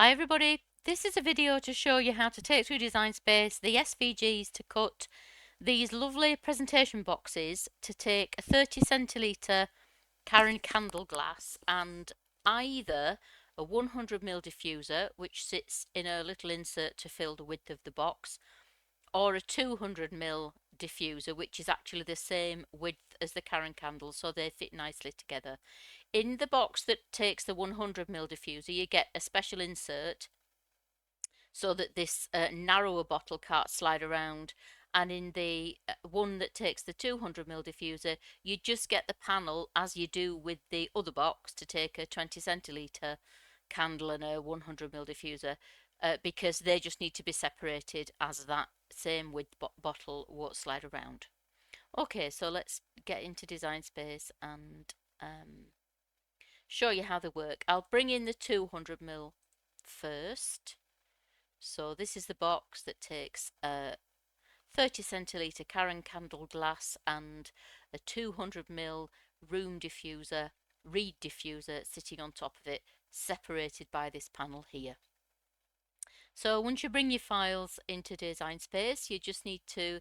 Hi everybody, this is a video to show you how to take through Design Space the SVGs to cut these lovely presentation boxes to take a 30 centilitre Karen candle glass and either a 100 ml diffuser which sits in a little insert to fill the width of the box, or a 200 ml diffuser which is actually the same width as the Karen candle, so they fit nicely together. In the box that takes the 100 ml diffuser you get a special insert so that this narrower bottle can't slide around, and in the one that takes the 200 ml diffuser you just get the panel as you do with the other box to take a 20 centilitre candle and a 100 ml diffuser, because they just need to be separated as that same width bottle won't slide around. Okay, so let's get into Design Space and show you how they work. I'll bring in the 200 ml first. So this is the box that takes a 30 centilitre Karen candle glass and a 200 ml room diffuser, reed diffuser sitting on top of it, separated by this panel here. So once you bring your files into Design Space, you just need to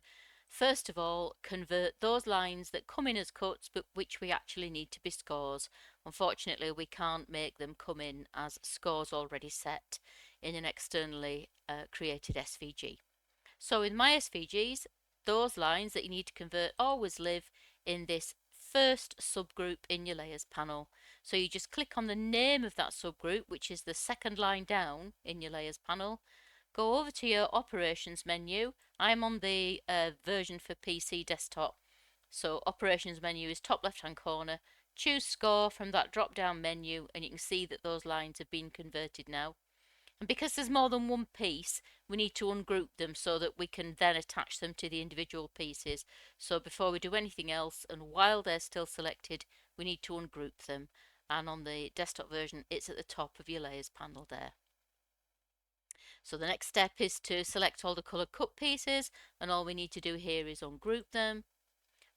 first of all convert those lines that come in as cuts but which we actually need to be scores. Unfortunately we can't make them come in as scores already set in an externally created SVG. So in my SVGs, those lines that you need to convert always live in this first subgroup in your layers panel. So you just click on the name of that subgroup, which is the second line down in your layers panel. Go over to your operations menu. I'm on the version for PC desktop. So operations menu is top left hand corner. Choose score from that drop down menu and you can see that those lines have been converted now. And because there's more than one piece, we need to ungroup them so that we can then attach them to the individual pieces. So before we do anything else, and while they're still selected, we need to ungroup them. And on the desktop version, it's at the top of your layers panel there. So the next step is to select all the coloured cut pieces, and all we need to do here is ungroup them.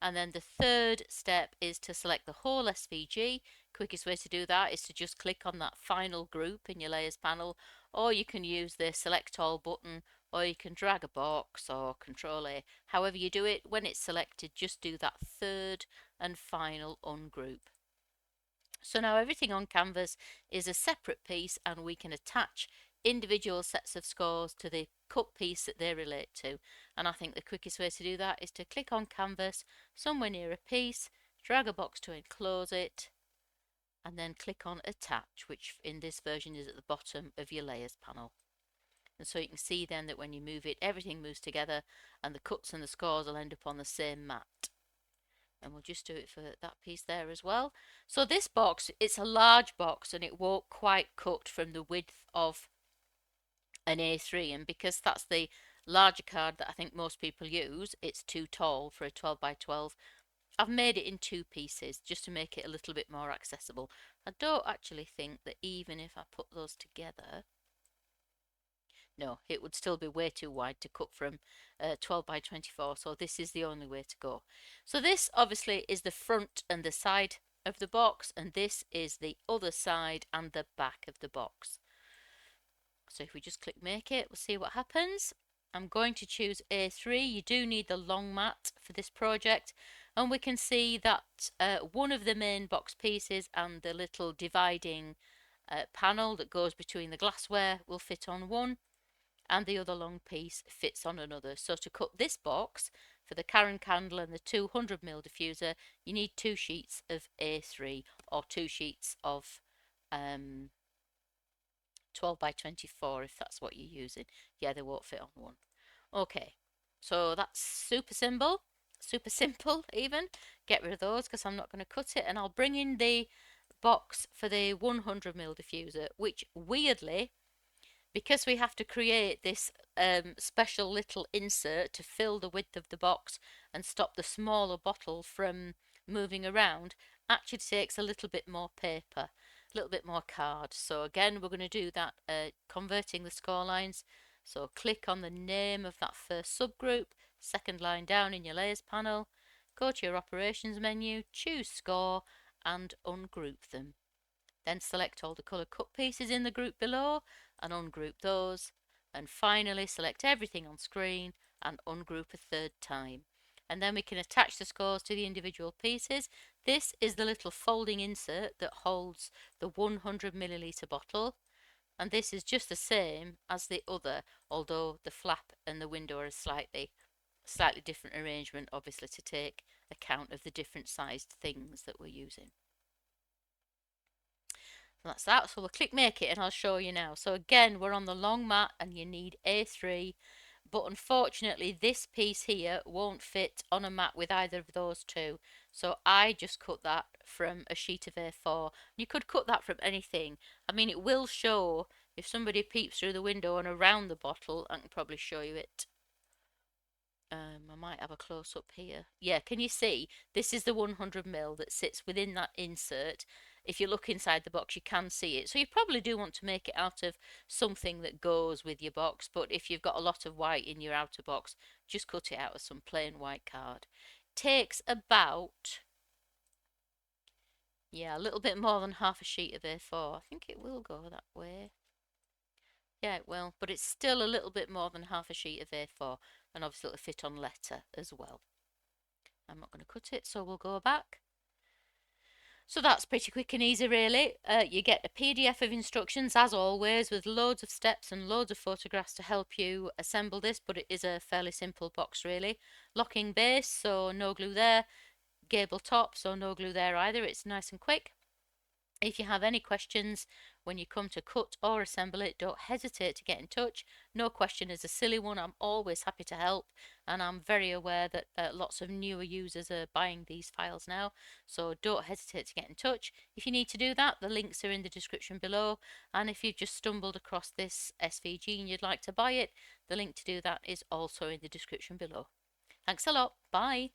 And then the third step is to select the whole SVG. Quickest way to do that is to just click on that final group in your layers panel, or you can use the select all button, or you can drag a box or control A. However you do it, when it's selected, just do that third and final ungroup. So now everything on canvas is a separate piece and we can attach individual sets of scores to the cut piece that they relate to. And I think the quickest way to do that is to click on canvas somewhere near a piece, drag a box to enclose it, and then click on attach, which in this version is at the bottom of your layers panel. And so you can see then that when you move it, everything moves together and the cuts and the scores will end up on the same mat. And we'll just do it for that piece there as well. So this box, it's a large box and it won't quite cut from the width of an A3, and because that's the larger card that I think most people use, it's too tall for a 12 by 12. I've made it in two pieces just to make it a little bit more accessible. I don't actually think that even if I put those together, no, it would still be way too wide to cut from 12 by 24, so this is the only way to go. So this obviously is the front and the side of the box, and this is the other side and the back of the box. So if we just click make it, we'll see what happens. I'm going to choose A3. You do need the long mat for this project, and we can see that one of the main box pieces and the little dividing panel that goes between the glassware will fit on one, and the other long piece fits on another. So to cut this box for the Karen candle and the 200 ml diffuser, you need 2 sheets of A3 or 2 sheets of 12 by 24 if that's what you're using. Yeah, they won't fit on one. Okay, so that's super simple even. Get rid of those because I'm not going to cut it, and I'll bring in the box for the 100 ml diffuser, which weirdly, because we have to create this special little insert to fill the width of the box and stop the smaller bottle from moving around, actually takes a little bit more paper, a little bit more card. So again, we're going to do that converting the score lines. So click on the name of that first subgroup, second line down in your layers panel, go to your operations menu, choose score and ungroup them. Then select all the colour cut pieces in the group below and ungroup those, and finally select everything on screen and ungroup a third time. And then we can attach the scores to the individual pieces. This is the little folding insert that holds the 100 milliliter bottle, and this is just the same as the other, although the flap and the window are a slightly different arrangement, obviously to take account of the different sized things that we're using. That's that. So we'll click make it and I'll show you now. So again, we're on the long mat and you need A3, but unfortunately this piece here won't fit on a mat with either of those two. So I just cut that from a sheet of A4. You could cut that from anything. I mean, it will show if somebody peeps through the window and around the bottle. I can probably show you it. I might have a close up here. Yeah, can you see? This is the 100 ml that sits within that insert. If you look inside the box, you can see it. So you probably do want to make it out of something that goes with your box. But if you've got a lot of white in your outer box, just cut it out of some plain white card. Takes about, yeah, a little bit more than half a sheet of A4. I think it will go that way. Yeah, it will, but it's still a little bit more than half a sheet of A4, and obviously it'll fit on letter as well. I'm not going to cut it, so we'll go back. So that's pretty quick and easy, really. You get a PDF of instructions, as always, with loads of steps and loads of photographs to help you assemble this, but it is a fairly simple box, really. Locking base, so no glue there. Gable top, so no glue there either. It's nice and quick. If you have any questions when you come to cut or assemble it, don't hesitate to get in touch. No question is a silly one. I'm always happy to help, and I'm very aware that lots of newer users are buying these files now, so don't hesitate to get in touch. If you need to do that, the links are in the description below, and if you've just stumbled across this SVG and you'd like to buy it, the link to do that is also in the description below. Thanks a lot. Bye.